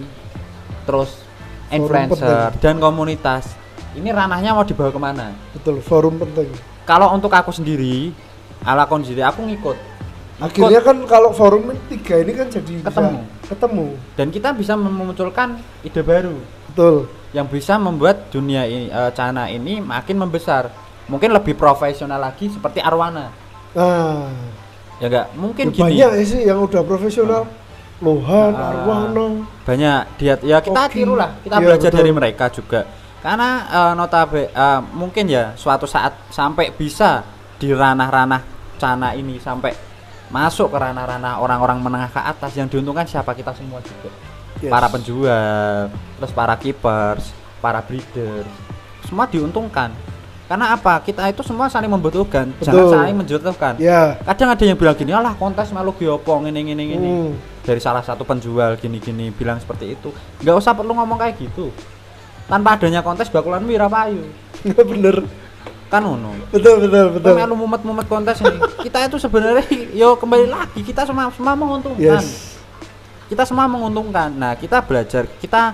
terus influencer dan komunitas. Ini ranahnya mau dibawa kemana? Betul, forum penting. Kalau untuk aku sendiri, ala kondisi aku ngikut. Akhirnya kan kalau forum 3 ini kan jadi ketemu. Dan kita bisa memunculkan ide baru. Betul. Yang bisa membuat dunia ini, Cana ini makin membesar. Mungkin lebih profesional lagi seperti Arwana. Nah, ya enggak? Mungkin gini. Banyak sih yang udah profesional. Lohan, Arwana. Banyak ya kita tiru lah, kita belajar betul. Dari mereka juga. Karena mungkin ya suatu saat sampai bisa di ranah-ranah Cana ini sampai masuk ke ranah-ranah orang-orang menengah ke atas yang diuntungkan siapa kita semua juga. Yes. Para penjual, terus para keepers, para breeder, semua diuntungkan. Karena apa? Kita itu semua saling membutuhkan, jangan saling menjatuhkan. Yeah. Kadang ada yang bilang gini, alah kontes malu giopo ini. Dari salah satu penjual gini-gini bilang seperti itu. Nggak usah perlu ngomong kayak gitu. Tanpa adanya kontes bakulan wira payu. Nggak bener. Kan ono. Betul. Melu mumet kontes ini. Kita itu sebenarnya yo kembali lagi kita semua menguntungkan. Yes. Kita semua menguntungkan. Nah, kita belajar, kita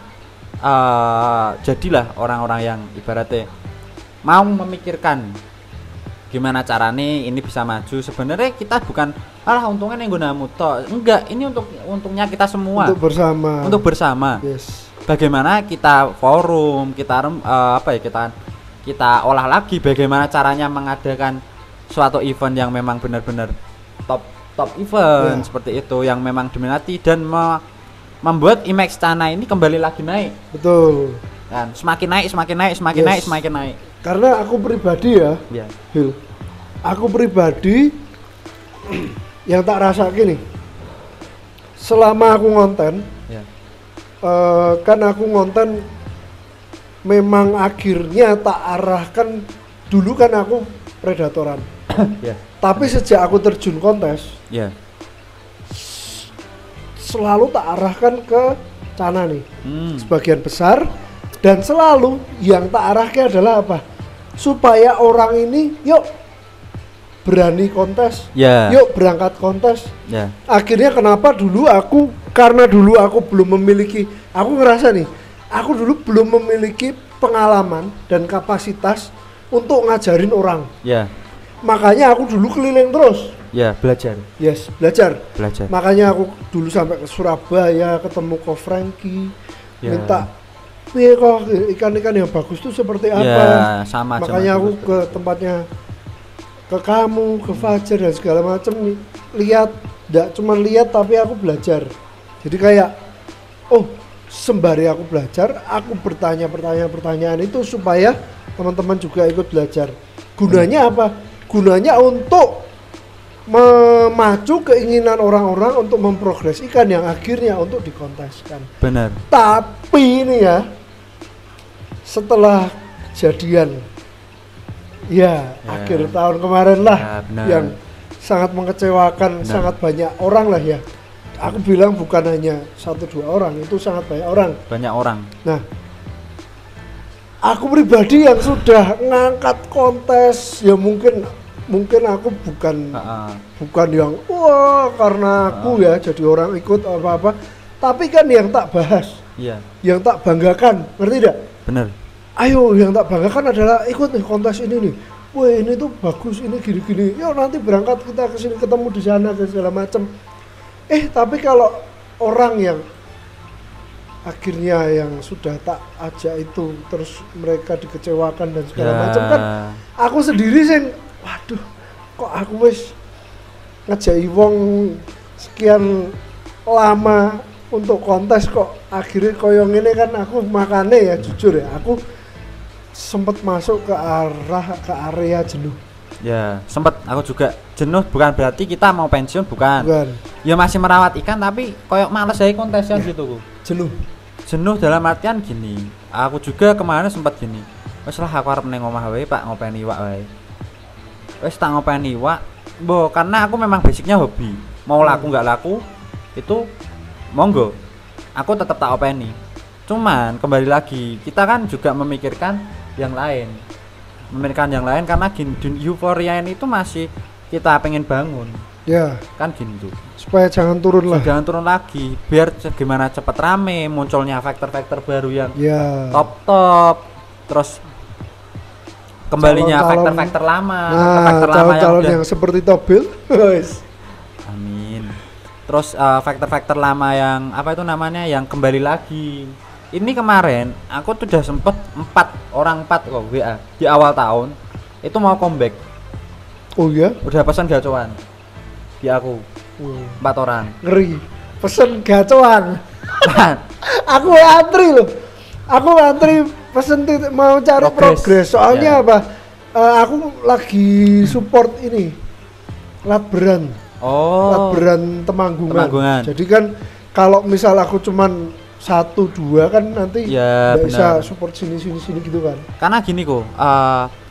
jadilah orang-orang yang ibaratnya mau memikirkan gimana caranya ini bisa maju. Sebenarnya kita bukan untungnya yang gunamu toh. Enggak, ini untungnya kita semua. Untuk bersama. Yes. Bagaimana kita forum, kita kita olah lagi bagaimana caranya mengadakan suatu event yang memang benar-benar top event seperti itu yang memang diminati dan membuat image Cana ini kembali lagi naik. Betul. Dan semakin naik. Karena aku pribadi Hil, aku pribadi yang tak rasa gini, selama aku ngonten, kan aku ngonten memang akhirnya tak arahkan, dulu kan aku predatoran, tapi sejak aku terjun kontes, selalu tak arahkan ke Cana nih, sebagian besar. Dan selalu yang tak arahkan adalah apa? Supaya orang ini yuk berani kontes, yuk berangkat kontes. Akhirnya kenapa karena dulu aku belum memiliki, aku ngerasa nih, aku dulu belum memiliki pengalaman dan kapasitas untuk ngajarin orang. Makanya aku dulu keliling terus. Belajar. Belajar. Makanya aku dulu sampai ke Surabaya, ketemu Ko Franky, minta kok ikan-ikan yang bagus tuh seperti apa? Sama. Makanya aku ke tempatnya, ke kamu, ke Fajar dan segala macam nih. Lihat, enggak cuma lihat tapi aku belajar. Jadi kayak, sembari aku belajar, aku bertanya pertanyaan itu supaya teman-teman juga ikut belajar. Gunanya apa? Gunanya untuk memacu keinginan orang-orang untuk memprogres ikan yang akhirnya untuk dikonteskan. Benar. Tapi ini ya, setelah kejadian akhir tahun kemarin lah yang sangat mengecewakan, sangat banyak orang lah ya. Aku bilang bukan hanya 1-2 orang, itu sangat banyak orang. Nah, aku pribadi yang sudah ngangkat kontes ya mungkin aku bukan yang karena aku ya jadi orang ikut apa-apa, tapi kan yang tak bahas, yang tak banggakan, ngerti tidak? Bener. Ayo, yang tak banggakan adalah ikut nih kontes ini nih. Wah, ini tuh bagus, ini gini-gini. Yuk nanti berangkat kita ke sini ketemu di sana dan segala macam. Tapi kalau orang yang akhirnya yang sudah tak ajak itu terus mereka dikecewakan dan segala macam kan, aku sendiri sih, waduh, kok aku wis ngejai wong sekian lama untuk kontes kok akhirnya koyong ini kan. Aku makane ya jujur ya, aku sempat masuk ke area jenuh. Sempat aku juga jenuh, bukan berarti kita mau pensiun, bukan. Ya masih merawat ikan tapi koyok males aja kontesan gitu. Jenuh dalam artian gini, aku juga kemarin sempat gini, wes lah aku arep neng omah wae pak ngopeni iwak wae, wes tak ngopeni iwak, karena aku memang basicnya hobi, mau laku nggak laku itu monggo, aku tetap tak openi. Cuman kembali lagi kita kan juga memikirkan yang lain, karena gini euforia ini itu masih kita pengen bangun. Ya. Kan gini tuh. Supaya jangan turun lah. Jangan turun lagi. Biar gimana cepat rame, munculnya faktor-faktor baru yang top. Terus kembalinya faktor-faktor lama, faktor lama yang seperti Tobil. Amin. Terus faktor-faktor lama yang apa itu namanya yang kembali lagi. Ini kemarin aku tuh udah sempet 4 kok WA di awal tahun itu mau comeback. Oh iya? Udah pesan gacoan. Di aku 4 orang ngeri pesen gacoan. Aku antri pesen mau cari progres soalnya apa aku lagi support ini Latberan Temanggungan. Jadi kan kalau misal aku cuman 1-2 kan nanti nggak bisa support sini gitu kan. Karena gini kok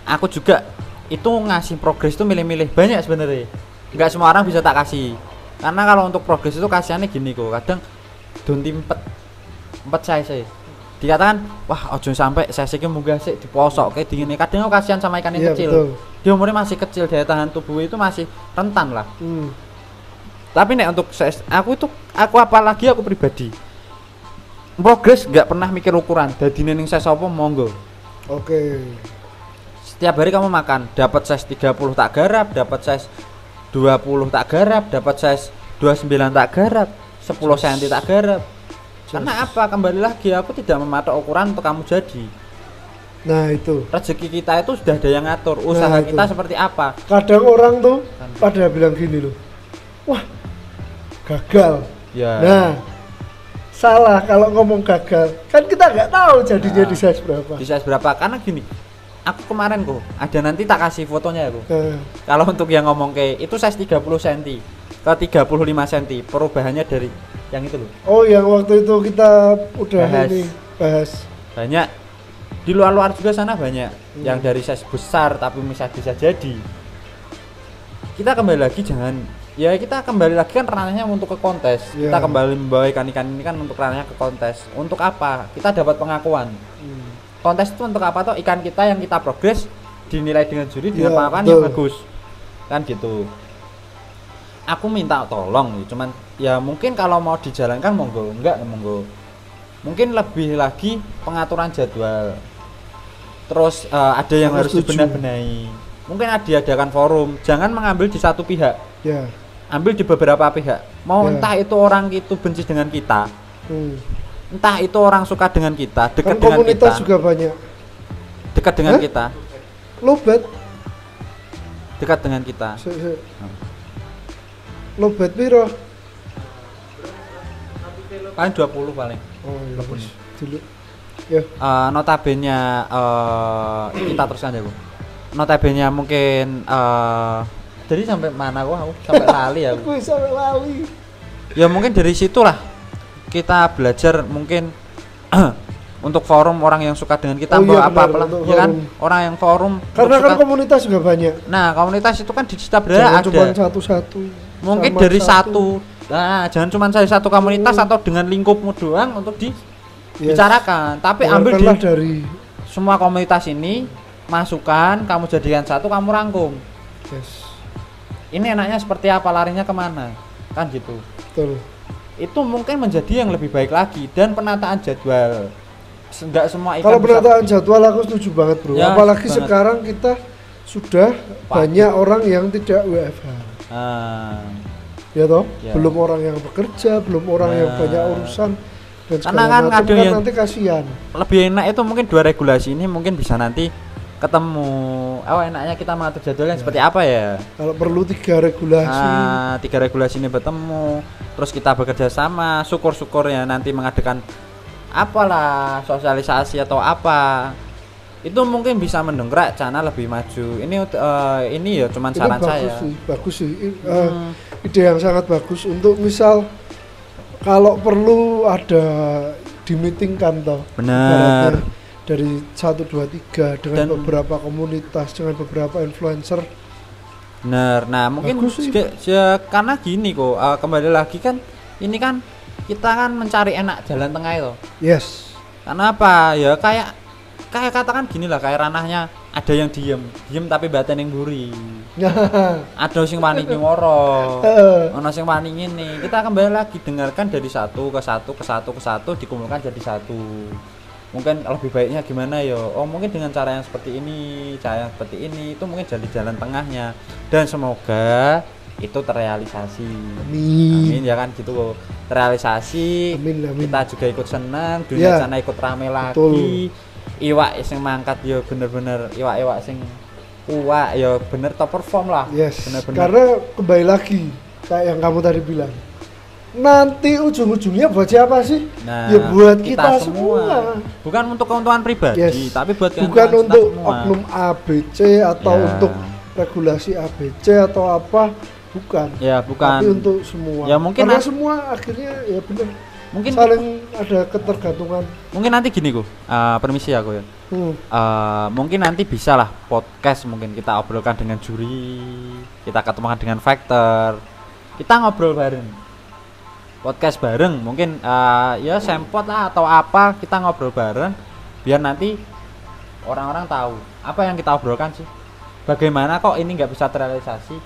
aku juga itu ngasih progres itu milih-milih banyak sebenarnya. Enggak semua orang bisa tak kasih. Karena kalau untuk progres itu kasihannya gini kok. Kadang donti empet saya. Dikatakan, wah ojo sampai saya sih munggah sik diposok kayak dingin. Kadang aku kasihan sama ikan yang kecil. Betul. Dia umurnya masih kecil, daya tahan tubuh itu masih rentan lah. Tapi nek untuk aku apalagi aku pribadi. Progres enggak pernah mikir ukuran. Dadine ning size apa monggo. Oke. Setiap hari kamu makan, dapat size 30 tak garap, dapat size 20 tak garap, dapat size 29 tak garap, 10 cm tak garap. Karena apa? Kembali lagi aku tidak mematok ukuran untuk kamu jadi. Nah itu. Rezeki kita itu sudah ada yang ngatur. Usaha kita seperti apa? Kadang orang tuh pada bilang gini loh. Wah, gagal. Ya. Nah, salah kalau ngomong gagal. Kan kita nggak tahu jadinya di size berapa. Di size berapa? Karena gini. Aku kemarin kok ada nanti tak kasih fotonya aku. Kalau untuk yang ngomong kayak itu size 30 cm ke 35 cm perubahannya dari yang itu loh. Oh yang waktu itu kita udah bahas. Banyak di luar juga sana banyak yang dari size besar tapi bisa jadi. Kita kembali lagi kita kembali lagi kan ranahnya untuk ke kontes. Kita kembali membawa ikan ini kan untuk ranahnya ke kontes. Untuk apa? Kita dapat pengakuan. Kontes itu untuk apa toh? Ikan kita yang kita progres dinilai dengan juri dengan pengakuan yang bagus kan gitu. Aku minta tolong cuman ya mungkin kalau mau dijalankan monggo, enggak monggo. Mungkin lebih lagi pengaturan jadwal. Terus ada yang harus dibenahi. Mungkin diadakan forum, jangan mengambil di satu pihak. Ambil di beberapa pihak. Mau entah itu orang itu benci dengan kita. Entah itu orang suka dengan kita, dekat dengan kita. Komunitas juga banyak. Dekat dengan kita. Lobat. Dekat dengan kita. Lobat piro? Paling 20 paling. Oh iya. Dulu. Ya. Notabene kita teruskan ya, Bu. Notabene mungkin jadi sampai mana aku sampai lali aku. Aku sampai lali. Ya mungkin dari situlah kita belajar mungkin untuk forum orang yang suka dengan kita apalah ya kan orang yang forum karena kan komunitas juga banyak. Nah komunitas itu kan di setiap daerah ada cuma satu-satu mungkin dari satu. Nah jangan cuma dari satu komunitas atau dengan lingkupmu doang untuk dibicarakan tapi ambil dari semua komunitas ini masukan kamu jadikan satu kamu rangkum. Ini enaknya seperti apa, larinya kemana kan gitu. Betul. Itu mungkin menjadi yang lebih baik lagi dan penataan jadwal. Enggak semua ikan. Kalau penataan jadwal aku setuju banget, Bro. Ya, apalagi sekarang kita sudah banyak orang yang tidak WFH. Ya toh? Ya. Belum orang yang bekerja, belum orang yang banyak urusan dan karena kan ada yang nanti kasihan. Lebih enak itu mungkin 2 regulasi ini mungkin bisa nanti ketemu. Enaknya kita mengatur jadwalnya seperti apa ya? Kalau perlu 3 regulasi. 3 regulasi ini bertemu. Terus kita bekerja sama, syukur-syukur ya nanti mengadakan apalah sosialisasi atau apa. Itu mungkin bisa mendongkrak channel lebih maju. Ini ya cuman saran saya. Bagus sih. Ide yang sangat bagus untuk misal kalau perlu ada dimeetingkan toh. Benar. Dari 1 2 3 dengan Dan beberapa komunitas, dengan beberapa influencer. Bener. Nah, mungkin karena gini kok, kembali lagi kan ini kan kita kan mencari enak jalan tengah itu. Yes. Karena apa? Ya kayak katakan gini lah, kayak ranahnya ada yang diem tapi batin yang buri. Ada sing wani nyuwara. Ono sing wani ngene. Kita kembali lagi dengarkan dari satu ke satu dikumpulkan jadi satu. Mungkin lebih baiknya gimana ya? Oh, mungkin dengan cara yang seperti ini, itu mungkin jadi jalan tengahnya. Dan semoga itu terrealisasi. Amin ya kan gitu kok. Terrealisasi. Amin. Kita juga ikut senang, dunia sana ikut rame lagi. Betul. Iwak sing mangkat ya bener-bener iwak sing kuat ya bener top perform lah. Yes. Bener-bener. Karena kembali lagi kayak yang kamu tadi bilang. Nanti ujung-ujungnya buat siapa sih? Nah, ya buat kita semua. Bukan untuk keuntungan pribadi, tapi buat bukan untuk oknum ABC atau untuk regulasi ABC atau apa, bukan. Ya, bukan. Tapi untuk semua. Ya mungkin karena semua akhirnya ya benar. Mungkin saling ada ketergantungan. Mungkin nanti gini kok. Permisi aku ya. Mungkin nanti bisa lah podcast mungkin kita obrolkan dengan juri, kita ketemukan dengan factor, kita ngobrol bareng. Podcast bareng mungkin ya sempot lah atau apa, kita ngobrol bareng biar nanti orang-orang tahu apa yang kita obrolkan sih, bagaimana kok ini nggak bisa terrealisasi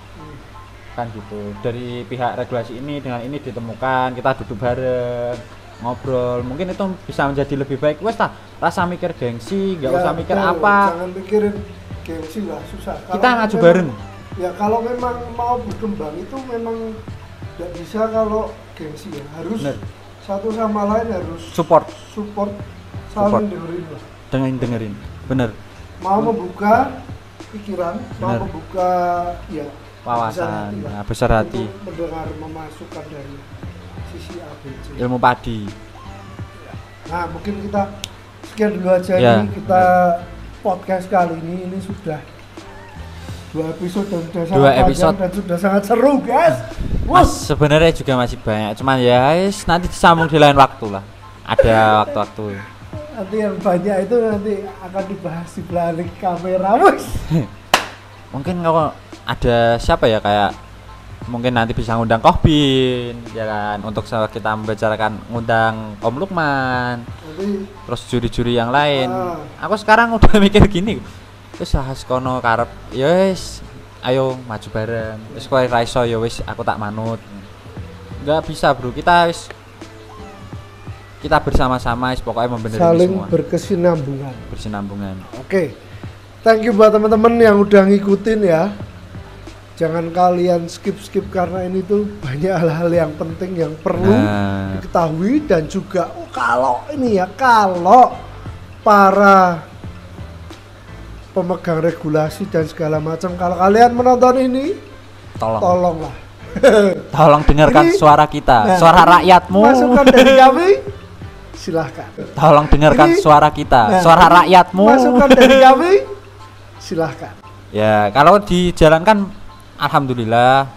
kan gitu. Dari pihak regulasi ini dengan ini ditemukan, kita duduk bareng ngobrol, mungkin itu bisa menjadi lebih baik. Wes lah, rasa mikir gengsi, nggak usah mikir apa, jangan mikirin gengsi lah, susah. Kita ngaju bareng ya. Kalau memang mau berkembang itu memang nggak bisa kalau gengsi ya, harus satu sama lain harus support saling dengerin bener, mau membuka pikiran, mau membuka ya wawasan, besar hati mendengar, memasukkan dari sisi ABC ilmu padi. Nah mungkin kita sekian dulu aja nih kita podcast kali ini sudah 2 episode dan sudah sangat panjang dan sudah sangat seru guys. Mas sebenarnya juga masih banyak, cuman ya nanti disambung di lain waktu lah. Ada waktu-waktu. Nanti yang banyak itu nanti akan dibahas di balik kamera, Mas. Mungkin kalau ada siapa ya, kayak mungkin nanti bisa ngundang Kohbin ya kan, untuk kita membicarakan ngundang Om Lukman. Terus juri-juri yang lain. Aku sekarang udah mikir gini. Wis kono karep ya wis ayo maju bareng, wis kowe ra iso ya wis aku tak manut. Enggak bisa bro, kita bersama-sama pokoknya membenerin saling semua, berkesinambungan. Oke. Thank you buat teman-teman yang udah ngikutin ya. Jangan kalian skip karena ini tuh banyak hal-hal yang penting yang perlu diketahui. Dan juga kalau para pemegang regulasi dan segala macam, kalau kalian menonton ini tolonglah tolong dengarkan suara kita, suara rakyatmu. Masukan dari kami silahkan. Tolong dengarkan suara kita, suara rakyatmu. Masukan dari kami silahkan. Ya kalau dijalankan alhamdulillah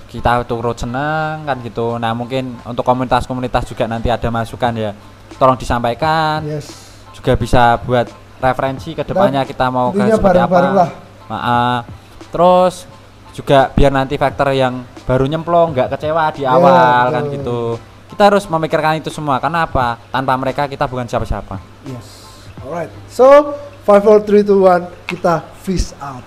kita turut senang kan gitu. Nah mungkin untuk komunitas-komunitas juga nanti ada masukan ya, tolong disampaikan. Juga bisa buat referensi ke depannya kita mau ke seperti apa. Terus juga biar nanti faktor yang baru nyemplung nggak kecewa di awal kan gitu. Kita harus memikirkan itu semua, karena apa? Tanpa mereka kita bukan siapa-siapa. Alright. So 5 4 3 2 1 kita fish out.